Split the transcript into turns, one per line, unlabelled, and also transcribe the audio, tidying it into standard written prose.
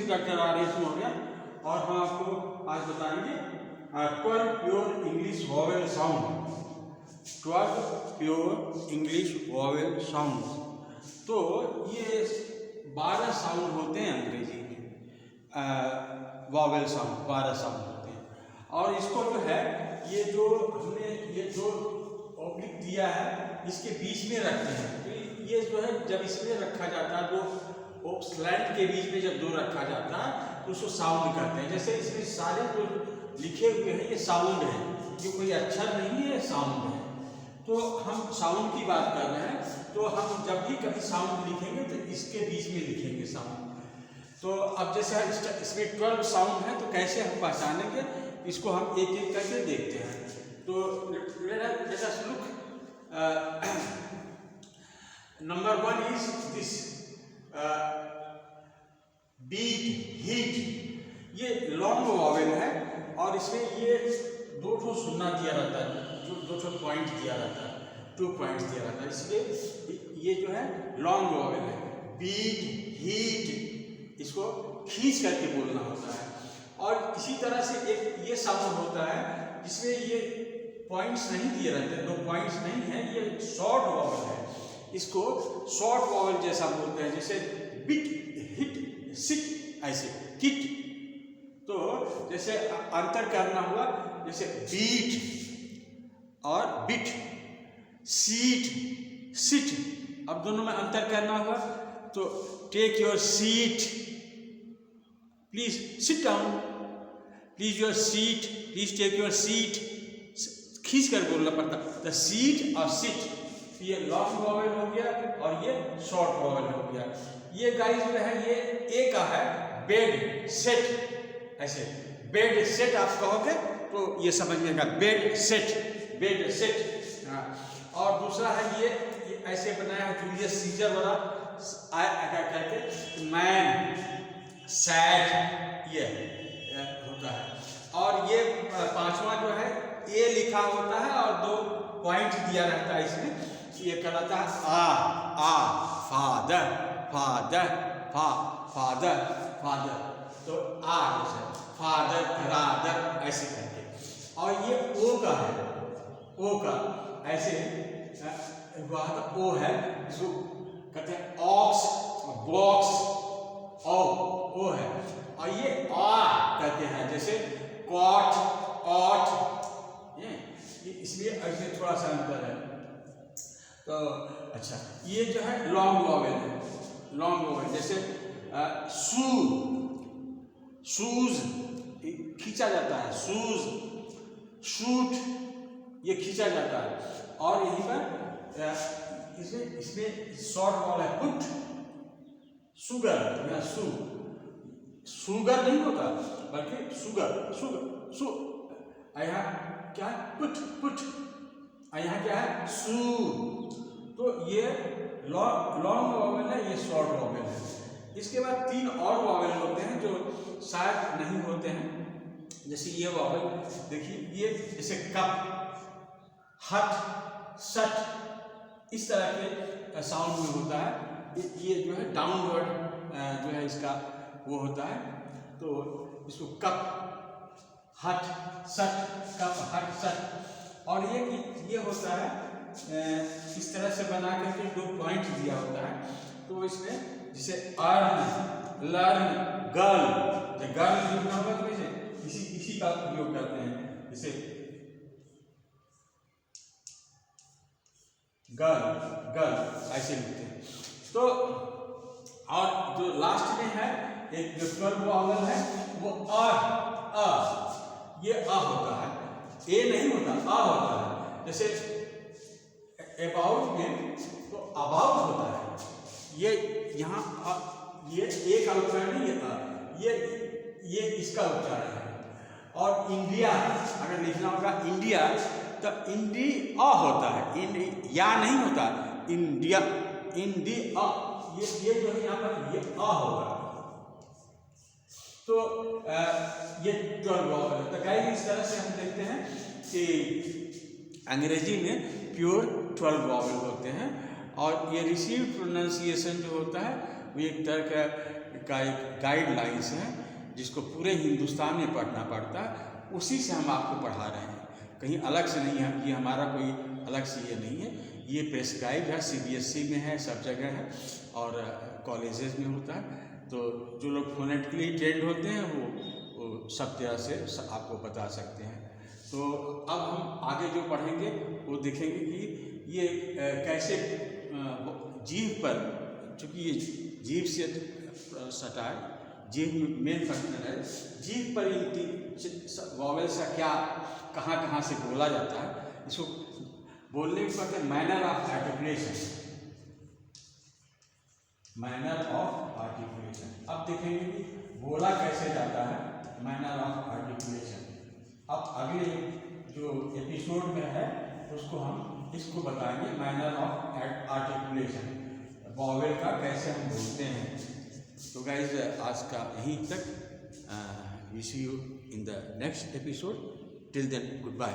में डॉक्टर आर्यन हो गया और हम आपको आज बताएंगे 12 pure English vowel sound. 12 pure English vowel sound. तो ये 12 साउंड होते हैं अंग्रेजी में, वॉवेल साउंड 12 साउंड होते हैं। और इसको जो है ये जो हमने ये जो ऑब्लिक दिया है इसके बीच में रखते हैं। तो ये जो है जब इसमें रखा जाता है, जो स्लैंट के बीच में जब दो रखा जाता है तो उसको साउंड कहते हैं। जैसे इसमें सारे जो लिखे हुए हैं ये साउंड है, ये कोई अक्षर नहीं है, साउंड है। तो हम साउंड की बात कर रहे हैं, तो हम जब भी कभी साउंड लिखेंगे तो इसके बीच में लिखेंगे साउंड। तो अब जैसे इसमें 12 साउंड है तो कैसे हम पहचानेंगे, इसको हम एक एक करके देखते हैं। तो let us look. Number 1 is this beat, heat. ये लॉन्ग वॉवेल है और इसमें ये दो ठो सुनना दिया रहता है, जो दो ठो पॉइंट दिया रहता है, 2 पॉइंट्स दिया रहता है, इसलिए ये जो है लॉन्ग वॉवेल है। बीट, हीट, इसको खींच करके बोलना होता है। और इसी तरह से एक ये साउंड होता है जिसमें ये पॉइंट्स नहीं दिए रहते, 2 पॉइंट्स नहीं है, ये शॉर्ट वॉवेल है। इसको शॉर्ट वॉवेल जैसा बोलते हैं, जैसे बिट, हिट, सिट, ऐसे किट। तो जैसे अंतर करना हुआ, जैसे बीट और बिट, सीट, सिट, अब दोनों में अंतर करना हुआ तो take your seat, please sit down, please your seat, please take your seat, खींच कर बोलना पड़ता। द सीट और सिट, ये लॉन्ग वॉवेल हो गया और ये शॉर्ट वॉवेल हो गया। ये गाइस जो है ये ए का है, बेड, सेट, ऐसे बेड सेट आप कहोगे तो ये समझ में आएगा, बेड सेट, बेड सेट। हाँ, और दूसरा है ये ऐसे बनाया है जूलियस सीजर वाला करके, मैन, सैड, ये होता है। और ये 5वां जो है ए लिखा होता है और 2 पॉइंट दिया रहता है इसमें, ये कहलाता है आ, फादर, फादर, फादर, फादर। तो आ जैसे फादर, रादर, ऐसे करके। और ये ओ का है, ओ का ऐसे ओ है, इसको कहते हैं ऑक्स, बॉक्स, ओ है। और ये आ कहते हैं, जैसे कॉट, ऑट, इसलिए ऐसे थोड़ा सा अंतर है। तो अच्छा, ये जो है लॉन्ग वॉवेल है, लॉन्ग वॉवेल। जैसे शू, शूज खींचा जाता है, शूज, शूट, ये खींचा जाता है। और यहीं पर इसमें शॉर्ट वॉवेल है, पुट, शुगर या सू, शुगर नहीं होता बल्कि शुगर, शुगर, सू, यहाँ क्या है, पुट, पुट, यहाँ क्या है, सू। तो ये लॉन्ग वॉवेल है, ये शॉर्ट वॉवेल है। इसके बाद 3 और वॉवेल होते हैं जो शायद नहीं होते हैं, जैसे ये वॉवेल देखिए, ये जैसे कप, हट, सट, इस तरह के साउंड में होता है। ये जो है डाउनवर्ड जो है इसका वो होता है, तो इसको कप, हट, सट, कप, हट, सट। और ये होता है इस तरह से बना करके 2 पॉइंट दिया होता है। तो इसमें जैसे अर्न, लर्न, गर्ल, जब गर्ल लिखना होगा तो इसी का उपयोग करते हैं, जैसे गर्ल, गर्ल, ऐसे लिखते हैं। तो और जो लास्ट में है एक जो 12 वॉवेल है वो ये आ होता है, ए नहीं होता, आ होता है। जैसे अबाउट में तो अबाउट होता है, ये यहाँ ये ए का उच्चारण नहीं है, ये इसका उच्चारण है। और इंडिया अगर लिखना होगा इंडिया तो इंडिया होता है, या नहीं होता, इंडिया, इंडिया, ये जो है यहाँ पर ये आ होगा। तो ये 12 वॉवेल है। तो गाइस इस तरह से हम देखते हैं कि अंग्रेजी में प्योर 12 वॉवेल होते हैं और ये रिसीव्ड प्रोनाउंसिएशन जो होता है वो एक तरह का एक गाइडलाइंस है जिसको पूरे हिंदुस्तान में पढ़ना पड़ता है, उसी से हम आपको पढ़ा रहे हैं, कहीं अलग से नहीं है। ये हमारा कोई अलग से ये नहीं है, ये प्रेस्क्राइब है, CBSE में है, सब जगह है और कॉलेजेस में होता है। तो जो लोग फोनेटिकली ट्रेंड होते हैं वो सब तरह से आपको बता सकते हैं। तो अब हम आगे जो पढ़ेंगे वो देखेंगे कि ये कैसे जीभ पर, चूँकि ये जीभ से सटा है, जीभ मेन फंक्शन है, जीभ पर इन वॉवेल्स का क्या कहाँ से बोला जाता है, इसको बोलने के बाद manner of articulation, manner of articulation. अब देखेंगे कि बोला कैसे जाता है, मैनर ऑफ आर्टिकुलेशन। अब अगले जो एपिसोड में है उसको हम इसको बताएंगे, मैनर ऑफ आर्टिकुलेशन, वॉवेल का कैसे हम बोलते हैं। तो गाइज आज का यहीं तक, we see you in the next episode, till then good bye.